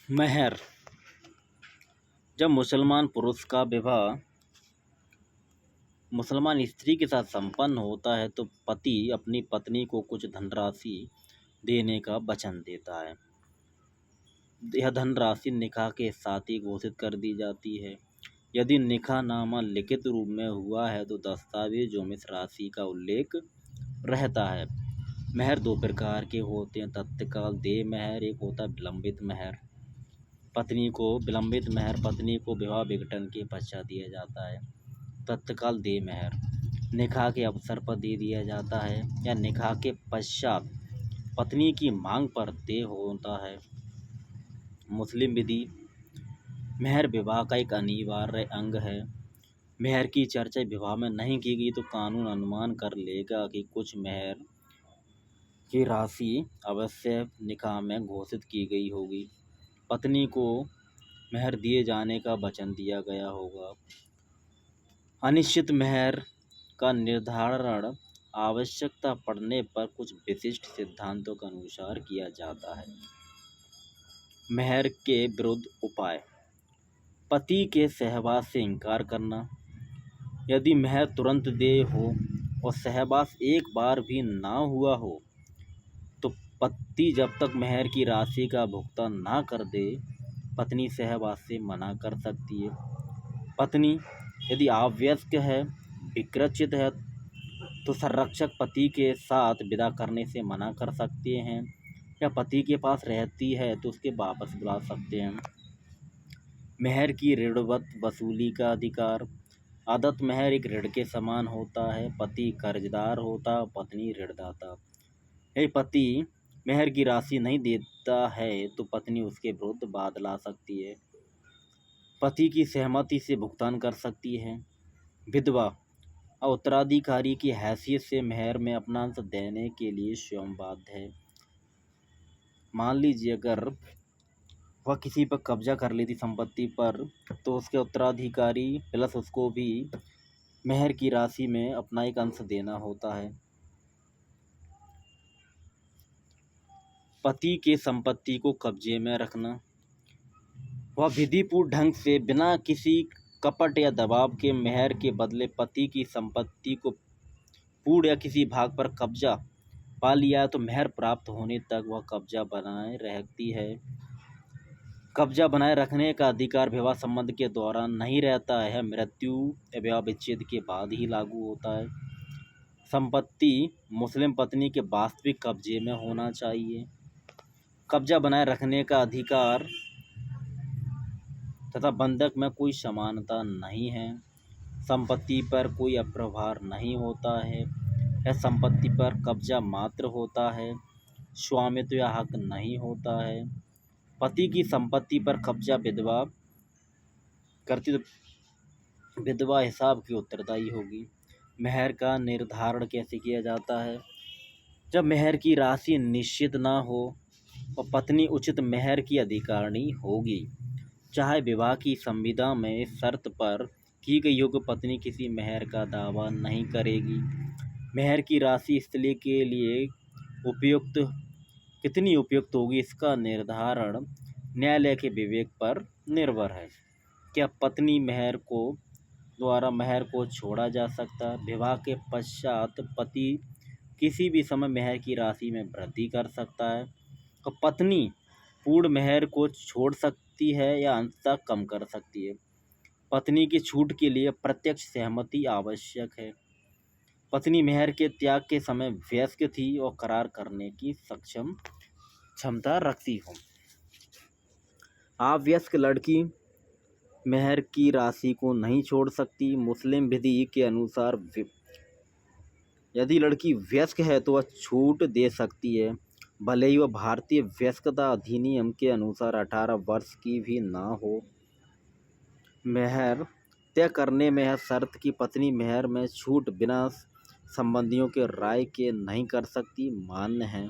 मेहर। जब मुसलमान पुरुष का विवाह मुसलमान स्त्री के साथ संपन्न होता है तो पति अपनी पत्नी को कुछ धनराशि देने का वचन देता है। यह धनराशि निकाह के साथ ही घोषित कर दी जाती है। यदि निकाहनामा लिखित रूप में हुआ है तो दस्तावेजों में इस राशि का उल्लेख रहता है। मेहर दो प्रकार के होते हैं, तत्काल देय मेहर, एक होता है विलंबित मेहर। विलंबित मेहर पत्नी को विवाह विघटन के पश्चात दिया जाता है। तत्काल देय मेहर निकाह के अवसर पर दे दिया जाता है या निकाह के पश्चात पत्नी की मांग पर देय होता है। मुस्लिम विधि मेहर विवाह का एक अनिवार्य अंग है। मेहर की चर्चा विवाह में नहीं की गई तो कानून अनुमान कर लेगा कि कुछ मेहर की राशि अवश्य निकाह में घोषित की गई होगी। पत्नी को मेहर दिए जाने का वचन दिया गया होगा। अनिश्चित मेहर का निर्धारण आवश्यकता पड़ने पर कुछ विशिष्ट सिद्धांतों के अनुसार किया जाता है। मेहर के विरुद्ध उपाय। पति के सहवास से इनकार करना। यदि मेहर तुरंत देय हो और सहवास एक बार भी ना हुआ हो तो पति जब तक मेहर की राशि का भुगतान ना कर दे पत्नी सहवास से मना कर सकती है। पत्नी यदि अवयस्क है, विकृत है तो संरक्षक पति के साथ विदा करने से मना कर सकते हैं या पति के पास रहती है तो उसके वापस बुला सकते हैं। मेहर की ऋणवत वसूली का अधिकार। आदत मेहर एक ऋण के समान होता है। पति कर्जदार होता, पत्नी ऋणदाता। यदि पति मेहर की राशि नहीं देता है तो पत्नी उसके विरुद्ध वाद ला सकती है। पति की सहमति से भुगतान कर सकती है। विधवा उत्तराधिकारी की हैसियत से मेहर में अपना अंश देने के लिए स्वयं बाध्य है। मान लीजिए अगर वह किसी पर कब्जा कर लेती संपत्ति पर तो उसके उत्तराधिकारी प्लस उसको भी मेहर की राशि में अपना एक अंश देना होता है। पति के संपत्ति को कब्जे में रखना। वह विधिपूर्ण ढंग से बिना किसी कपट या दबाव के मेहर के बदले पति की संपत्ति को पूर्ण या किसी भाग पर कब्जा पा लिया तो मेहर प्राप्त होने तक वह कब्जा बनाए रखती है। कब्जा बनाए रखने का अधिकार विवाह संबंध के दौरान नहीं रहता है, मृत्यु या विवाह विच्छेद के बाद ही लागू होता है। संपत्ति मुस्लिम पत्नी के वास्तविक कब्जे में होना चाहिए। कब्जा बनाए रखने का अधिकार तथा बंधक में कोई समानता नहीं है। संपत्ति पर कोई अप्रभार नहीं होता है। यह संपत्ति पर कब्जा मात्र होता है, स्वामित्व या हक नहीं होता है। पति की संपत्ति पर कब्जा विधवा करती तो विधवा हिसाब की उत्तरदायी होगी। मेहर का निर्धारण कैसे किया जाता है। जब मेहर की राशि निश्चित ना हो और पत्नी उचित मेहर की अधिकारिणी होगी, चाहे विवाह की संविदा में इस शर्त पर की गई हो कि पत्नी किसी मेहर का दावा नहीं करेगी। मेहर की राशि स्त्री के लिए कितनी उपयुक्त होगी इसका निर्धारण न्यायालय के विवेक पर निर्भर है। क्या पत्नी द्वारा मेहर को छोड़ा जा सकता है। विवाह के पश्चात पति किसी भी समय मेहर की राशि में वृद्धि कर सकता है और पत्नी पूर्ण मेहर को छोड़ सकती है या अंशतः कम कर सकती है। पत्नी की छूट के लिए प्रत्यक्ष सहमति आवश्यक है। पत्नी मेहर के त्याग के समय वयस्क थी और करार करने की क्षमता रखती हो। अवयस्क लड़की मेहर की राशि को नहीं छोड़ सकती। मुस्लिम विधि के अनुसार यदि लड़की वयस्क है तो वह छूट दे सकती है, भले ही वह भारतीय वयस्कता अधिनियम के अनुसार 18 वर्ष की भी ना हो। मेहर तय करने में यह शर्त की पत्नी मेहर में छूट बिना संबंधियों के राय के नहीं कर सकती मान्य है।